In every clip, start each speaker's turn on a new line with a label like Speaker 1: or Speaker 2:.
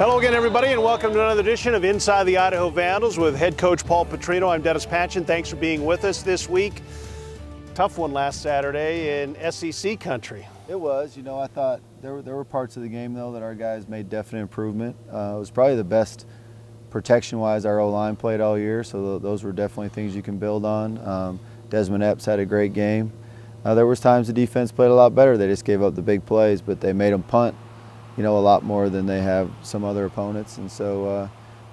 Speaker 1: Hello again, everybody, and welcome to another edition of Inside the Idaho Vandals with head coach Paul Petrino. I'm Dennis Patchen. Thanks for being with us this week. Tough one last Saturday in SEC country.
Speaker 2: It was. You know, I thought there were parts of the game, though, that our guys made definite improvement. It was probably the best protection-wise our O-line played all year, so those were definitely things you can build on. Desmond Epps had a great game. There was times the defense played a lot better. They just gave up the big plays, but they made them punt, you know, a lot more than they have some other opponents. And so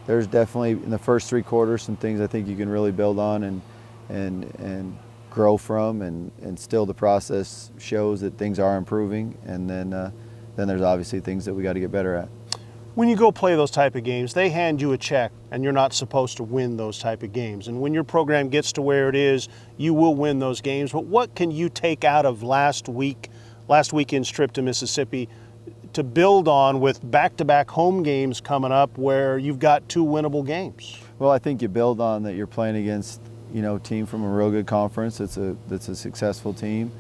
Speaker 2: there's definitely, in the first three quarters, some things I think you can really build on and grow from, and still the process shows that things are improving. And then there's obviously things that we got to get better at.
Speaker 1: When you go play those type of games, they hand you a check, and you're not supposed to win those type of games. And when your program gets to where it is, you will win those games. But what can you take out of last weekend's trip to Mississippi to build on with back-to-back home games coming up where you've got two winnable games?
Speaker 2: Well, I think you build on that you're playing against, you know, a team from a real good conference that's a successful team.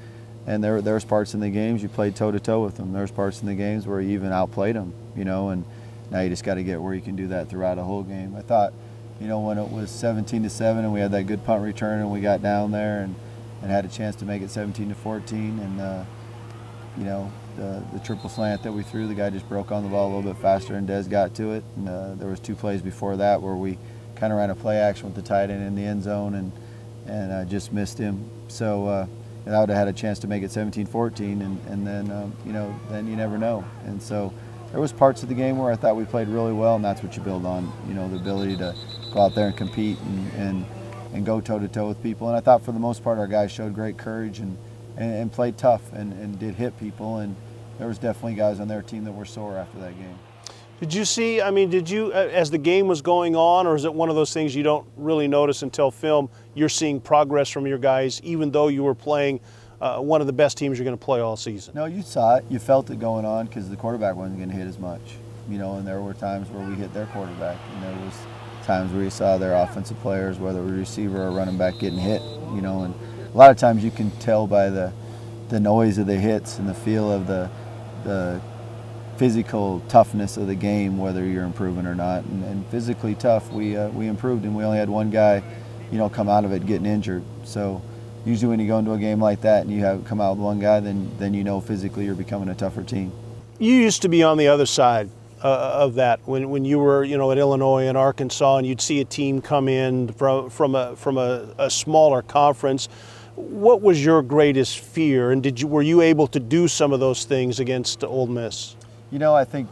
Speaker 2: And there's parts in the games you played toe-to-toe with them. There's parts in the games where you even outplayed them, you know, and now you just got to get where you can do that throughout a whole game. I thought, you know, when it was 17-7 and we had that good punt return and we got down there and had a chance to make it 17-14, and you know, the triple slant that we threw, the guy just broke on the ball a little bit faster and Des got to it. And there was two plays before that where we kind of ran a play action with the tight end in the end zone and just missed him. So I would have had a chance to make it 17-14, and then you know, then you never know. And so there was parts of the game where I thought we played really well, and that's what you build on, you know, the ability to go out there and compete and go toe-to-toe with people. And I thought for the most part our guys showed great courage and played tough and did hit people, and there was definitely guys on their team that were sore after that game.
Speaker 1: Did you see, I mean, did you, as the game was going on, or is it one of those things you don't really notice until film, you're seeing progress from your guys even though you were playing one of the best teams you're going to play all season?
Speaker 2: No, you saw it. You felt it going on because the quarterback wasn't going to hit as much, you know, and there were times where we hit their quarterback, and there was times where you saw their offensive players, whether it was a receiver or a running back, getting hit, you know, and a lot of times you can tell by the noise of the hits and the feel of the physical toughness of the game whether you're improving or not. And physically tough, we improved, and we only had one guy, you know, come out of it getting injured. So usually when you go into a game like that and you have come out with one guy, then you know physically you're becoming a tougher team.
Speaker 1: You used to be on the other side of that when you were, you know, at Illinois and Arkansas, and you'd see a team come in from a smaller conference. What was your greatest fear, and were you able to do some of those things against Ole Miss?
Speaker 2: You know, I think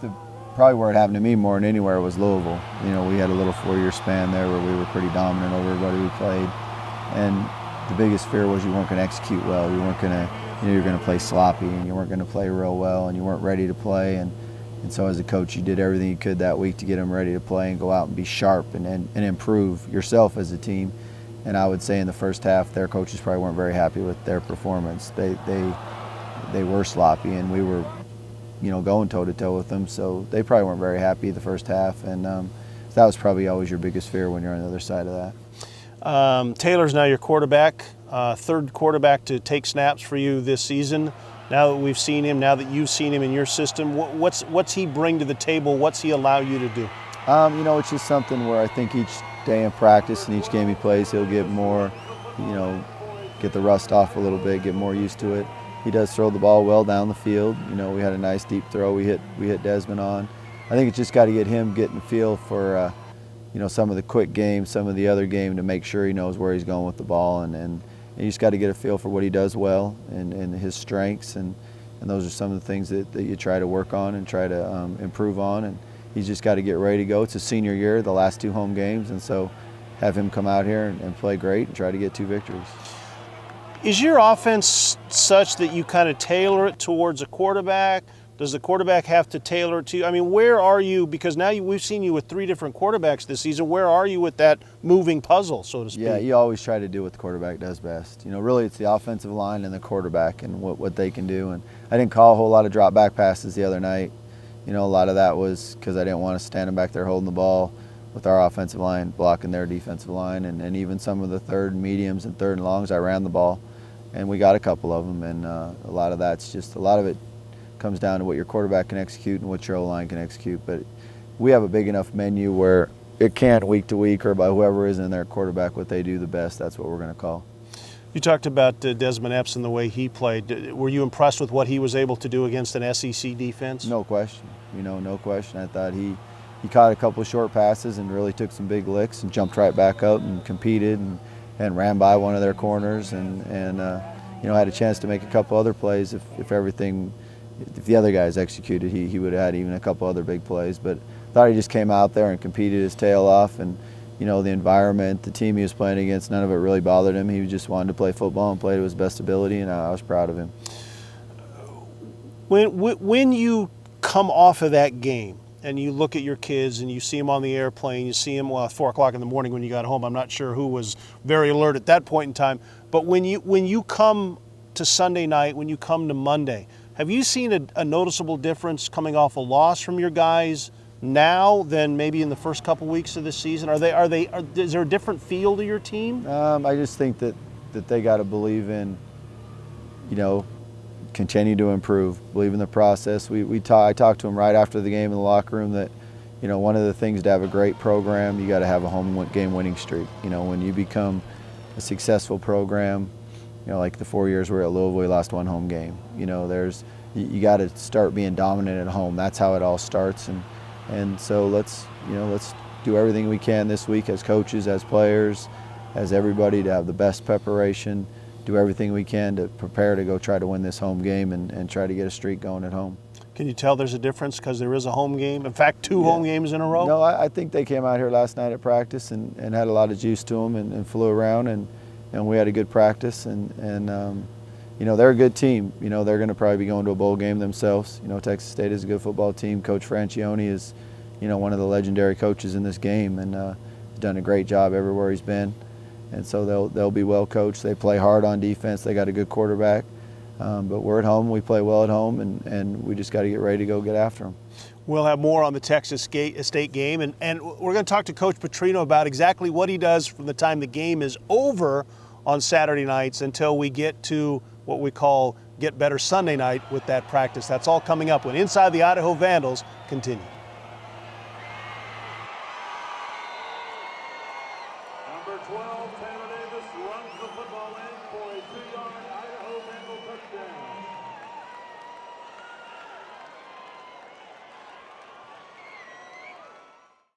Speaker 2: probably where it happened to me more than anywhere was Louisville. You know, we had a little 4-year span there where we were pretty dominant over everybody we played, and the biggest fear was you weren't going to execute well. You weren't going to, you know, you're going to play sloppy, and you weren't going to play real well, and you weren't ready to play. And so as a coach, you did everything you could that week to get them ready to play and go out and be sharp and improve yourself as a team. And I would say in the first half, their coaches probably weren't very happy with their performance. They were sloppy, and we were, you know, going toe-to-toe with them. So they probably weren't very happy the first half. And so that was probably always your biggest fear when you're on the other side of that.
Speaker 1: Taylor's now your quarterback, third quarterback to take snaps for you this season. Now that we've seen him, now that you've seen him in your system, what's he bring to the table? What's he allow you to do?
Speaker 2: You know, it's just something where I think each day in practice and each game he plays, he'll get more, you know, get the rust off a little bit, get more used to it. He does throw the ball well down the field. You know, we had a nice deep throw we hit Desmond on. I think it's just got to get him getting a feel for, you know, some of the quick games, some of the other game, to make sure he knows where he's going with the ball, and you just got to get a feel for what he does well and his strengths, and those are some of the things that you try to work on and try to improve on. And he's just got to get ready to go. It's his senior year, the last two home games, and so have him come out here and play great and try to get 2 victories.
Speaker 1: Is your offense such that you kind of tailor it towards a quarterback? Does the quarterback have to tailor it to you? I mean, where are you? Because now we've seen you with 3 different quarterbacks this season. Where are you with that moving puzzle, so to speak?
Speaker 2: Yeah, you always try to do what the quarterback does best. You know, really it's the offensive line and the quarterback and what they can do. And I didn't call a whole lot of drop back passes the other night. You know, a lot of that was because I didn't want to stand them back there holding the ball with our offensive line blocking their defensive line. And even some of the third and mediums and third and longs, I ran the ball. And we got a couple of them. And a lot of that's just, a lot of it comes down to what your quarterback can execute and what your O-line can execute. But we have a big enough menu where it can week to week or by whoever is in their quarterback what they do the best. That's what we're going to call.
Speaker 1: You talked about Desmond Epps and the way he played. Were you impressed with what he was able to do against an SEC defense?
Speaker 2: No question. No question. I thought he caught a couple of short passes and really took some big licks and jumped right back up and competed and ran by one of their corners and had a chance to make a couple other plays if the other guys executed, he would have had even a couple other big plays. But I thought he just came out there and competed his tail off, and the environment, the team he was playing against, none of it really bothered him. He just wanted to play football and play to his best ability, and I was proud of him.
Speaker 1: When you come off of that game and you look at your kids and you see them on the airplane, you see them at 4 o'clock in the morning when you got home. I'm not sure who was very alert at that point in time, but when you come to Sunday night, when you come to Monday, have you seen a noticeable difference coming off a loss from your guys now than maybe in the first couple weeks of this season? Is there a different feel to your team?
Speaker 2: I just think that they got to believe in, continue to improve, believe in the process. I talked to them right after the game in the locker room that, one of the things to have a great program, you got to have a home game winning streak. When you become a successful program, like the 4 years we were at Louisville, we lost one home game. You got to start being dominant at home. That's how it all starts. And so let's do everything we can this week as coaches, as players, as everybody to have the best preparation, do everything we can to prepare to go try to win this home game and try to get a streak going at home.
Speaker 1: Can you tell there's a difference because there is a home game? In fact, two home games in a row?
Speaker 2: No, I think they came out here last night at practice and had a lot of juice to them and flew around and we had a good practice and they're a good team. They're going to probably be going to a bowl game themselves. Texas State is a good football team. Coach Francione is, one of the legendary coaches in this game and has done a great job everywhere he's been. And so they'll be well coached. They play hard on defense. They got a good quarterback. But we're at home. We play well at home, and we just got to get ready to go get after them.
Speaker 1: We'll have more on the Texas State game, and we're going to talk to Coach Petrino about exactly what he does from the time the game is over on Saturday nights until we get to what we call Get Better Sunday night with that practice. That's all coming up when Inside the Idaho Vandals continues.